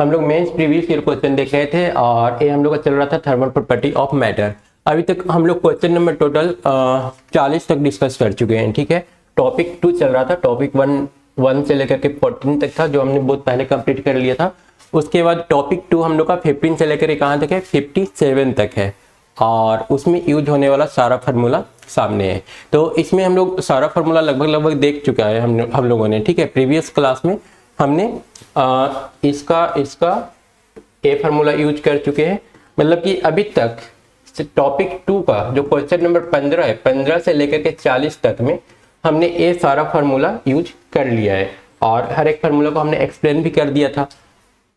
हम लोग mains previous year question देख रहे थे और ये हम लोग का चल रहा था थर्मल प्रॉपर्टी ऑफ मैटर। अभी तक हम लोग क्वेश्चन नंबर टोटल 40 तक डिस्कस कर चुके हैं। ठीक है, टॉपिक 2 चल रहा था, टॉपिक 1 से लेकर के 14 तक था जो हमने बहुत पहले कंप्लीट कर लिया था। उसके बाद टॉपिक 2 हम लोग का 15 से लेकर कहाँ तक है, 57 तक है और उसमें यूज होने वाला सारा फार्मूला सामने है। तो इसमें हम लोग सारा फार्मूला लगभग देख चुका है हम लोगों ने। ठीक है, प्रीवियस क्लास में हमने इसका ए फार्मूला यूज कर चुके हैं। मतलब कि अभी तक टॉपिक 2 का जो क्वेश्चन नंबर 15 है, 15 से लेकर के 40 तक में हमने ये सारा फार्मूला यूज कर लिया है और हर एक फार्मूला को हमने एक्सप्लेन भी कर दिया था।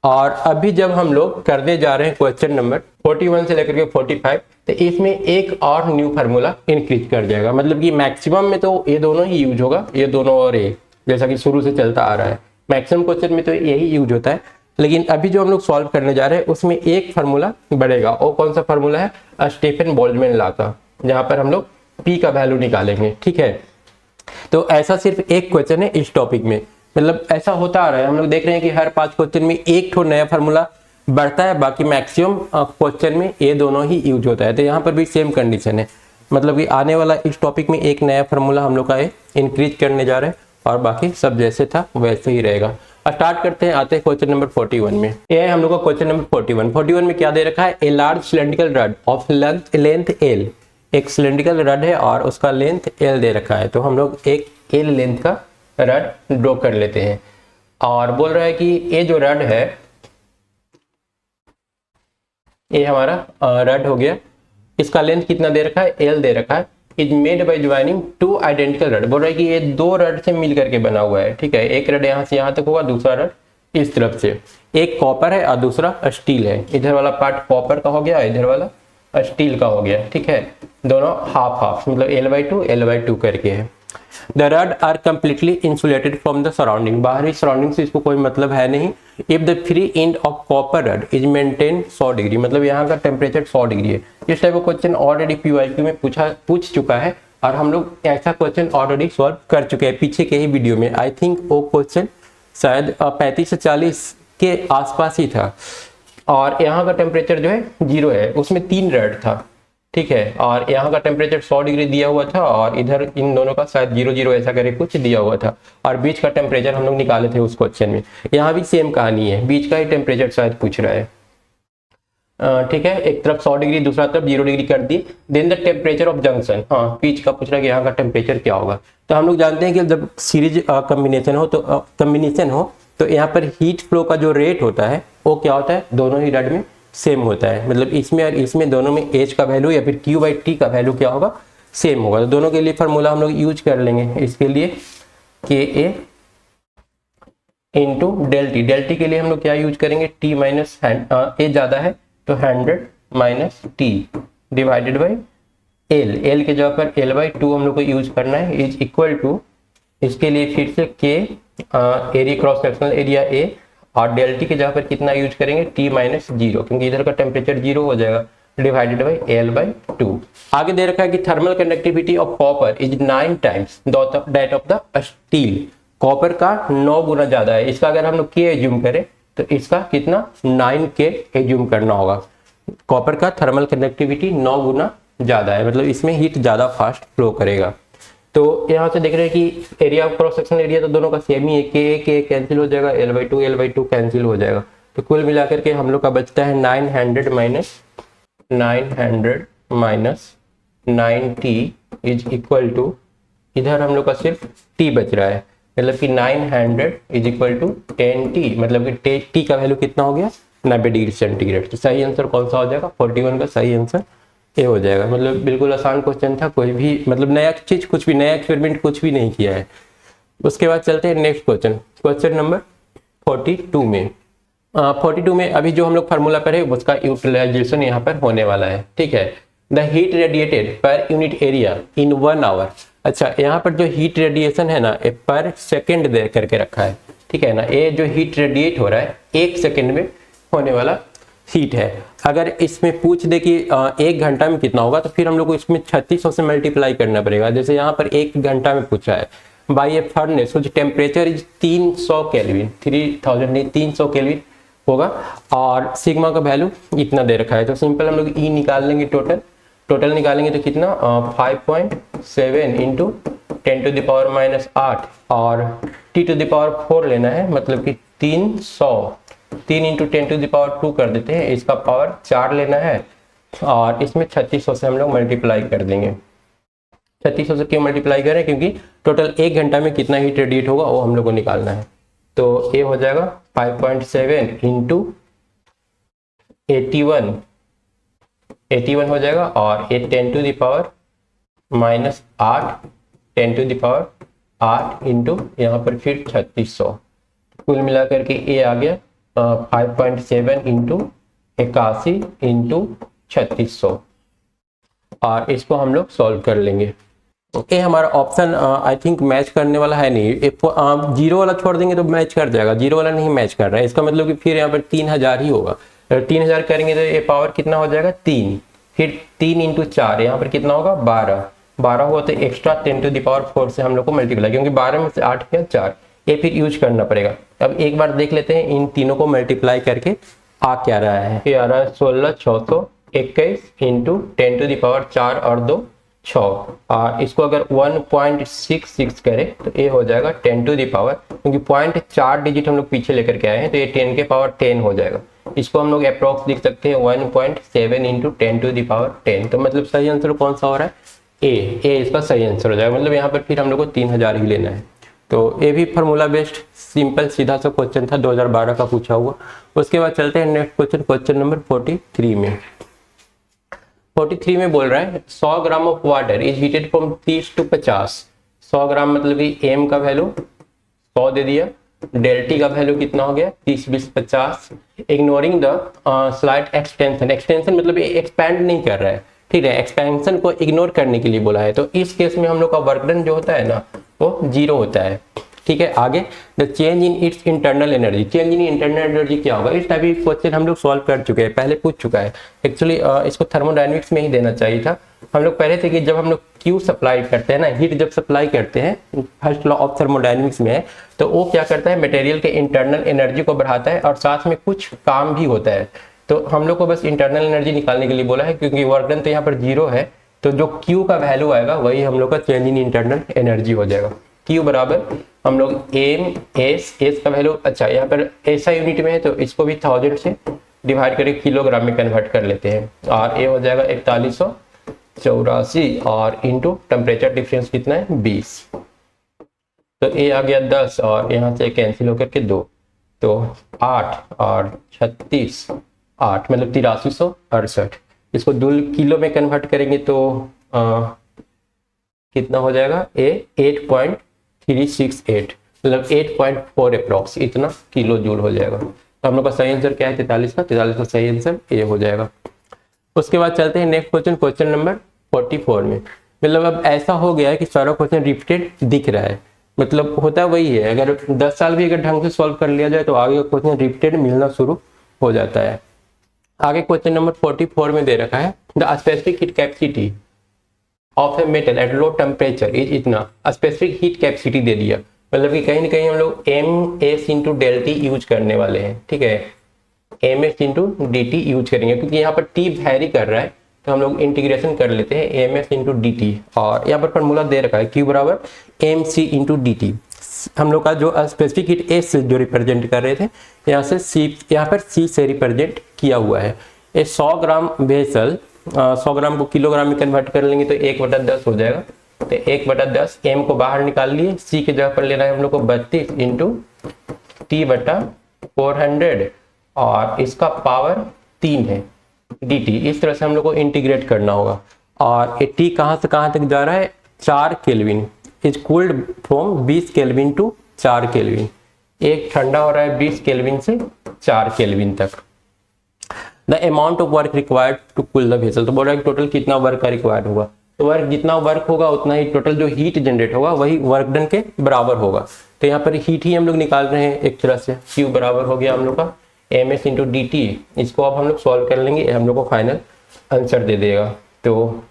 और अभी जब हम लोग करने जा रहे हैं क्वेश्चन नंबर 41 से लेकर के 45, तो इसमें एक और न्यू फार्मूला इंक्रीज कर जाएगा। मतलब कि मैक्सिमम में तो ये दोनों ही यूज होगा, ये दोनों और ये, जैसा कि शुरू से चलता आ रहा है। मैक्सिमम क्वेश्चन में तो यही यूज होता है, लेकिन अभी जो हम लोग सॉल्व करने जा रहे हैं उसमें एक फार्मूला बढ़ेगा। और कौन सा फार्मूला है, स्टीफन बोल्ट्जमैन लॉ का, जहां पर हम लोग पी का वैल्यू निकालेंगे। ठीक है, तो ऐसा सिर्फ एक क्वेश्चन है इस टॉपिक में। मतलब ऐसा होता आ रहा है, हम लोग देख रहे हैं कि हर 5 क्वेश्चन में एक ठो नया फार्मूला बढ़ता है, बाकी मैक्सिमम क्वेश्चन में ये दोनों ही यूज होता है। तो यहाँ पर भी सेम कंडीशन है, मतलब कि आने वाला इस टॉपिक में एक नया फार्मूला हम लोग का इंक्रीज करने जा रहे हैं और बाकी सब जैसे था वैसे ही रहेगा। स्टार्ट करते हैं, आते हैं क्वेश्चन नंबर 41 में। ये है हम लोग का क्वेश्चन नंबर 41 में क्या दे रखा है, a large cylindrical rod of length L. एक सिलेंड्रिकल रड है और उसका लेंथ एल दे रखा है। तो हम लोग एक एल लेंथ का रड ड्रॉ कर लेते हैं और बोल रहा है कि ये जो रड है, ये हमारा रड हो गया। इसका लेंथ कितना दे रखा है, एल दे रखा है। Is made by joining 2 identical rod. बोल रहा है कि ये 2 रड से मिल करके बना हुआ है। ठीक है, एक रड यहाँ से यहाँ तक होगा, दूसरा रड इस तरफ से। एक कॉपर है और दूसरा स्टील है। इधर वाला पार्ट कॉपर का हो गया, इधर वाला स्टील का हो गया। ठीक है, दोनों हाफ हाफ, मतलब L/2 करके है। The rod are completely insulated from the surrounding. बाहरी सराउंडिंग से इसको कोई मतलब है नहीं। If the free end of copper rod is maintain 100 degree, मतलब यहाँ का टेम्परेचर 100 डिग्री है। इस टाइप का क्वेश्चन ऑलरेडी PYQ में पूछ चुका है और हम लोग ऐसा क्वेश्चन ऑलरेडी सॉल्व कर चुके हैं पीछे के ही वीडियो में। आई थिंक वो क्वेश्चन शायद 35 से 40 के आसपास ही था और यहाँ का टेम्परेचर जो है 0 है, उसमें 3 रड था। ठीक है, और यहाँ का टेम्परेचर 100 डिग्री दिया हुआ था और इधर इन दोनों का शायद 0 ऐसा करके कुछ दिया हुआ था और बीच का टेम्परेचर हम लोग निकाले थे उस क्वेश्चन में। यहाँ भी सेम कहानी है, बीच का ही टेम्परेचर शायद पूछ रहा है। ठीक है, एक तरफ 100 डिग्री, दूसरा तरफ 0 डिग्री कर दी। Then the temperature of junction, हाँ बीच का पूछ रहा है कि यहाँ का टेम्परेचर क्या होगा। तो हम लोग जानते हैं कि जब सीरीज कम्बिनेशन हो तो यहाँ पर हीट फ्लो का जो रेट होता है वो क्या होता है, दोनों ही रड में सेम होता है। मतलब इसमें और इसमें दोनों में H का वैल्यू या फिर Q/T का वैल्यू क्या होगा, सेम होगा। तो दोनों के लिए फार्मूला हम लोग यूज कर लेंगे। इसके लिए KA इंटू डेल्टी। डेल्टी के लिए हम लोग क्या यूज करेंगे, T माइनस A ज़्यादा है तो 100 minus T divided by L। L के जगह पर L/2 हम लोग को यूज करना है, इज इक्वल टू, इसके लिए फिर से K area cross sectional area A और डेल्टी की जगह पर कितना यूज करेंगे, T माइनस 0, क्योंकि इधर का टेम्परेचर 0 हो जाएगा, डिवाइडेड बाई L/2। आगे दे रखा है कि thermal conductivity of copper is 9 times that of the steel. Copper का 9 गुना ज्यादा है। इसका अगर हम लोग K एज्यूम करें तो इसका कितना, 9K एज्यूम करना होगा। कॉपर का थर्मल कंडक्टिविटी 9 गुना ज्यादा है, मतलब इसमें हीट ज्यादा फास्ट फ्लो करेगा। तो यहाँ से देख रहे हैं कि एरिया क्रॉस सेक्शनल एरिया तो दोनों का सेम ही है, K कैंसिल हो जाएगा, L/2 कैंसिल हो जाएगा। तो कुल मिलाकर के हम लोग का बचता है 900 minus 9T is equal to, इधर हम लोग का सिर्फ T बच रहा है, मतलब कि 900 इज इक्वल टू 10T, मतलब कि T का वैल्यू कितना हो गया, 90 डिग्री सेंटीग्रेड। तो सही आंसर कौन सा हो जाएगा, 41 का सही आंसर ये हो जाएगा। मतलब बिल्कुल आसान क्वेश्चन था, कोई भी मतलब नया चीज, कुछ भी नया एक्सपेरिमेंट कुछ भी नहीं किया है। उसके बाद चलते हैं नेक्स्ट क्वेश्चन नंबर 42 में। 42 में अभी जो हम लोग फार्मूला पर है उसका यूटिलाइजेशन यहाँ पर होने वाला है। ठीक है, the heat radiated per unit area in 1 hour. अच्छा, यहाँ पर जो हीट रेडिएशन है ना, पर सेकेंड दे करके रखा है। ठीक है ना, ये जो हीट रेडिएट हो रहा है 1 सेकेंड में होने वाला हीट है। अगर इसमें पूछ दे कि 1 घंटा में कितना होगा, तो फिर हम लोग को इसमें 3600 से मल्टीप्लाई करना पड़ेगा। जैसे यहाँ पर 1 घंटा में पूछा है, by A furnace which temperature is 300 kelvin, 3000 नहीं 300 केल्विन, होगा, और सिग्मा का वैल्यू इतना दे रखा है। तो सिंपल हम लोग ई निकाल लेंगे, टोटल निकालेंगे तो कितना 5.7 इंटू 10⁻⁻8 और t⁴ लेना है, मतलब कि 300, 3 इंटू 10⁻² कर देते हैं, इसका पावर 4 लेना है और इसमें 3600 से हम लोग मल्टीप्लाई कर देंगे। 3600 से क्यों मल्टीप्लाई करें, क्योंकि टोटल 1 घंटा में कितना हीट रेडिएट होगा वो हम लोग को निकालना है। तो ये हो जाएगा 5.7 इंटू 81 हो जाएगा, और ये 10⁻⁸ 10⁸ इंटू यहाँ पर फिर 3600, कुल मिलाकर के ये आ गया 5.7 इंटू 81 इंटू 3600, और इसको हम लोग सॉल्व कर लेंगे। ये हमारा ऑप्शन आई थिंक मैच करने वाला है नहीं, जीरो वाला छोड़ देंगे तो मैच कर जाएगा, जीरो वाला नहीं मैच कर रहा है, इसका मतलब कि फिर यहाँ पर 3000 ही होगा। 3000 करेंगे तो ये पावर कितना हो जाएगा 3, फिर 3 इंटू 4 यहाँ पर कितना होगा 12 हुआ, तो एक्स्ट्रा 10⁴ से हम लोग को मल्टीप्लाई, क्योंकि 12 में से 8 क्या 4, ये फिर यूज करना पड़ेगा। अब एक बार देख लेते हैं इन तीनों को मल्टीप्लाई करके आ क्या रहा है। ये आ रहा है 16,621 इंटू 10⁴ और 2 6, और इसको अगर 1.66 करें तो ये हो जाएगा 10⁻, क्योंकि 0.4 डिजिट हम लोग पीछे लेकर के आए हैं तो ये 10 के पावर 10 हो जाएगा। इसको हम लोग अप्रॉक्स लिख सकते हैं 1.7 इंटू 10⁻10। तो मतलब सही आंसर कौन सा हो रहा है, ए इसका सही आंसर हो जाएगा। मतलब यहाँ पर फिर हम लोग को 3000 ही लेना है। तो ये भी फार्मूला बेस्ड सिंपल सीधा सा क्वेश्चन था, 2012 का पूछा हुआ। उसके बाद चलते हैं नेक्स्ट क्वेश्चन नंबर 43 में। 43 में बोल रहा है 100 gram of water is heated from 30 to 50। 100 ग्राम मतलब कि एम का वैल्यू 100 दे दिया, डेल्टी का वैल्यू कितना हो गया 30 20 50। इग्नोरिंग द स्लाइट एक्सटेंशन मतलब ये एक्सपैंड नहीं कर रहा है, ठीक है, एक्सपेंशन को इग्नोर करने के लिए बोला है। तो इस केस में हम लोग का वर्क डन जो होता है ना वो 0 होता है, ठीक है। आगे the change in its internal energy, change in internal energy क्या होगा, इस टाइप की क्वेश्चन हम लोग सॉल्व कर चुके हैं, पहले पूछ चुका है। एक्चुअली इसको थर्मोडायनेमिक्स में ही देना चाहिए था। हम लोग पहले थे कि जब हम लोग क्यू सप्लाई करते हैं ना, हीट जब सप्लाई करते हैं, फर्स्ट लॉ ऑफ थर्मोडायनेमिक्स में है, तो वो क्या करता है मटेरियल के इंटरनल एनर्जी को बढ़ाता है और साथ में कुछ काम भी होता है। तो हम लोग को बस इंटरनल एनर्जी निकालने के लिए बोला है, क्योंकि वर्क डन तो यहाँ पर 0 है, तो जो क्यू का वैल्यू आएगा वही हम लोग का चेंज इन इंटरनल एनर्जी हो जाएगा। क्यू बराबर हम लोग एम एस का वैल्यू, अच्छा यहाँ पर ऐसा यूनिट में है तो इसको भी 1000 से डिवाइड करके किलोग्राम में कन्वर्ट कर लेते हैं, और ये हो जाएगा 4184 और इंटू टेम्परेचर डिफरेंस कितना है 20। तो ये आ गया 10 और यहाँ से कैंसिल होकर के 2, तो 8 और 36 8 मतलब 8368। इसको किलो में कन्वर्ट करेंगे तो कितना हो जाएगा, 8.368 मतलब 8.4 अप्रॉक्स इतना किलो जूल हो जाएगा। तो हम लोग का सही आंसर क्या है 43 का सही आंसर ये हो जाएगा। उसके बाद चलते हैं नेक्स्ट क्वेश्चन नंबर 44 में। मतलब अब ऐसा हो गया है कि सारा क्वेश्चन रिपीटेड दिख रहा है, मतलब होता वही है, अगर 10 साल भी अगर ढंग से सॉल्व कर लिया जाए तो आगे का क्वेश्चन रिपीटेड मिलना शुरू हो जाता है। आगे क्वेश्चन नंबर 44 में दे रखा है the specific heat capacity of a metal at low temperature is इतना। स्पेसिफिक हीट कैपेसिटी दे दिया, मतलब कि कहीं ना कहीं हम लोग M S into del T use करने वाले हैं, ठीक है, M S into D T use करेंगे, क्योंकि यहाँ पर टी वैरी कर रहा है तो हम लोग इंटीग्रेशन कर लेते हैं M S into D T, और यहाँ पर फॉर्मूला दे रखा है क्यू बराबर M C into D T. हम लोग का जो स्पेसिफिक हीट एस से जो रिप्रेजेंट कर रहे थे, यहाँ से सी, यहाँ पर सी से रिप्रेजेंट किया हुआ है। ये 100 ग्राम वेसल 100 ग्राम को किलोग्राम में कन्वर्ट कर लेंगे तो 1/10 हो जाएगा। तो 1/10 एम को बाहर निकाल लिए, सी के जगह पर लेना है हम लोग को 32 इंटू T/400 और इसका पावर 3 है dt। इस तरह से हम लोग को इंटीग्रेट करना होगा। और ये T कहाँ से कहाँ तक जा रहा है 4 kelvin, is cooled from 20 kelvin to 4 kelvin. एक ठंडा हो रहा है 20 केल्विन से 4 केल्विन तक। The amount of work required to cool the vessel, तो बोल रहा है टोटल कितना वर्क का रिक्वायर्ड होगा, तो वर्क जितना वर्क होगा उतना ही टोटल जो हीट जनरेट होगा वही वर्क डन के बराबर होगा। तो यहाँ पर हीट ही हम लोग निकाल रहे हैं एक तरह से। Q बराबर हो गया हम लोग का M S into D T. इसको अब हम लोग सॉल्व कर लेंगे, हम लोग को फाइनल आंसर दे देगा। तो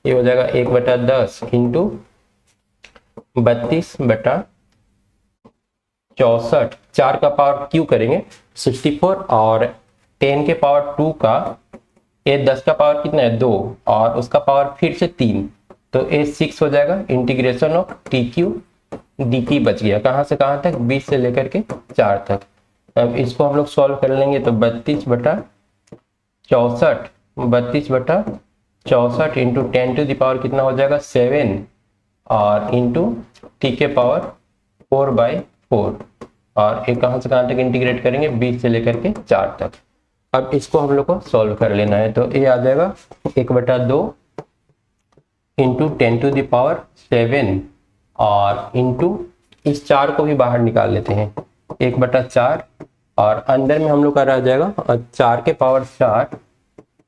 ये हो जाएगा 1/10 इंटू 32/4 64, 4 का पावर क्यू करेंगे 64, और 10 के पावर 2 का, ये 10 का पावर कितना है 2, और उसका पावर फिर से 3, तो ये 6 हो जाएगा। Integration of T Q D T बच गया, कहाँ से कहाँ तक, 20 से लेकर के 4 तक। अब इसको हम लोग सॉल्व कर लेंगे तो 32/64, 32/64 इंटू 10 टू द पावर कितना हो जाएगा 7, और इंटू टी के पावर 4/4, और ये कहाँ से कहाँ तक इंटीग्रेट करेंगे 20 से लेकर के 4 तक। अब इसको हम लोग को सॉल्व कर लेना है, तो ये आ जाएगा 1/2 इंटू 10 टू द पावर 7, और इंटू इस 4 को भी बाहर निकाल लेते हैं 1/4, और अंदर में हम लोग का रह जाएगा 4 के पावर 4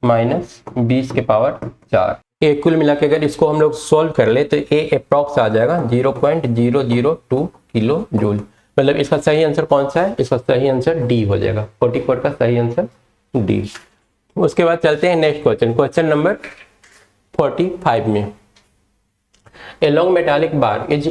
माइनस 20 के पावर 4। ये कुल मिला के अगर इसको हम लोग सोल्व कर ले तो ये अप्रॉक्स आ जाएगा 0.002 किलो जूल। मतलब इसका सही आंसर कौन सा है, इसका सही आंसर डी हो जाएगा, 44 का सही आंसर डी। उसके बाद चलते हैं नेक्स्ट क्वेश्चन, क्वेश्चन नंबर 45 में। A long metallic bar is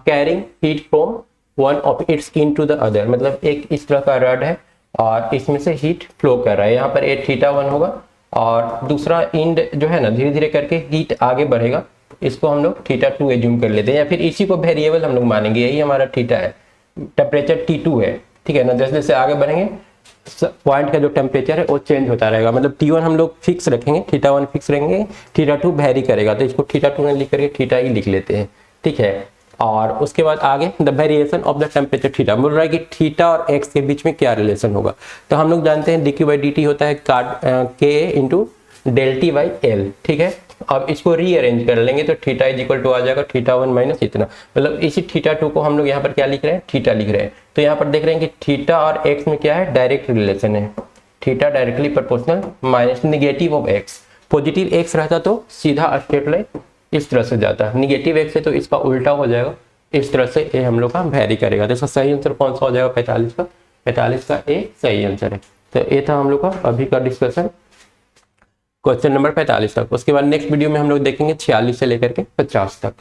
carrying heat from one of its end to the other, मतलब एक इस तरह का रड है और इसमें से हीट फ्लो कर रहा है। यहाँ पर एक θ1 होगा और दूसरा एंड जो है ना धीरे धीरे करके हीट आगे बढ़ेगा, इसको हम लोग θ2 एज्यूम कर लेते हैं, या फिर इसी को वेरिएबल हम लोग मानेंगे, यही हमारा थीटा है, टेम्परेचर T2 है, ठीक है ना। जैसे जैसे आगे बढ़ेंगे पॉइंट का जो टेम्परेचर है वो चेंज होता रहेगा, मतलब T1 हम लोग फिक्स रखेंगे, θ1 फिक्स रहेंगे, θ2 वेरी करेगा, तो इसको θ2 में लिख करके थीटा ही लिख लेते हैं, ठीक है। और उसके बाद आगे the variation of the temperature theta, बोल रहा है कि थीटा और एक्स के बीच में क्या रिलेशन होगा। तो हम लोग जानते हैं dq/dt होता है k into del T by L, ठीक है। अब इसको रीअरेंज कर लेंगे तो थीटा इज इक्वल टू आ जाएगा θ1 माइनस इतना, मतलब इसी θ2 को हम लोग यहाँ पर क्या लिख रहे हैं, थीटा लिख रहे हैं। तो यहाँ पर देख रहे हैं कि थीटा और एक्स में क्या है, डायरेक्ट रिलेशन है, theta directly proportional minus negative of x. Positive x रहता तो सीधा स्ट्रेट लाइन इस तरह से जाता है, निगेटिव एक्स है तो इसका उल्टा हो जाएगा, इस तरह से ये हम लोग का वेरी करेगा। तो इसका सही आंसर कौन सा हो जाएगा, 45 का, 45 का ए सही आंसर है। तो ये था हम लोग का अभी का डिस्कशन क्वेश्चन नंबर 45 तक। उसके बाद नेक्स्ट वीडियो में हम लोग देखेंगे 46 से लेकर के 50 तक।